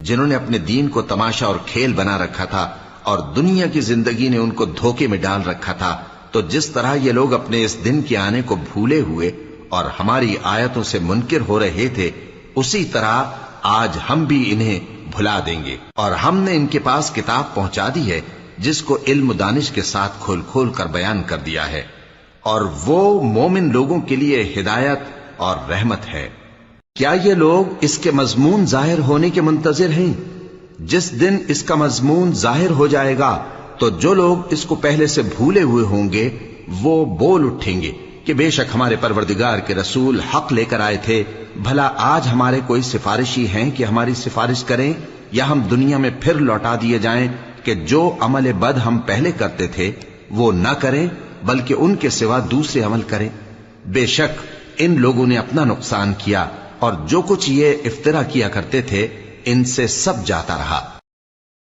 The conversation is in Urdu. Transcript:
جنہوں نے اپنے دین کو تماشا اور کھیل بنا رکھا تھا اور دنیا کی زندگی نے ان کو دھوکے میں ڈال رکھا تھا، تو جس طرح یہ لوگ اپنے اس دن کے آنے کو بھولے ہوئے اور ہماری آیتوں سے منکر ہو رہے تھے، اسی طرح آج ہم بھی انہیں بھلا دیں گے۔ اور ہم نے ان کے پاس کتاب پہنچا دی ہے جس کو علم و دانش کے ساتھ کھول کھول کر بیان کر دیا ہے، اور وہ مومن لوگوں کے لیے ہدایت اور رحمت ہے۔ کیا یہ لوگ اس کے مضمون ظاہر ہونے کے منتظر ہیں؟ جس دن اس کا مضمون ظاہر ہو جائے گا تو جو لوگ اس کو پہلے سے بھولے ہوئے ہوں گے وہ بول اٹھیں گے کہ بے شک ہمارے پروردگار کے رسول حق لے کر آئے تھے، بھلا آج ہمارے کوئی سفارشی ہیں کہ ہماری سفارش کریں، یا ہم دنیا میں پھر لوٹا دیے جائیں کہ جو عمل بد ہم پہلے کرتے تھے وہ نہ کریں بلکہ ان کے سوا دوسرے عمل کریں۔ بے شک ان لوگوں نے اپنا نقصان کیا، اور جو کچھ یہ افترا کیا کرتے تھے ان سے سب جاتا رہا۔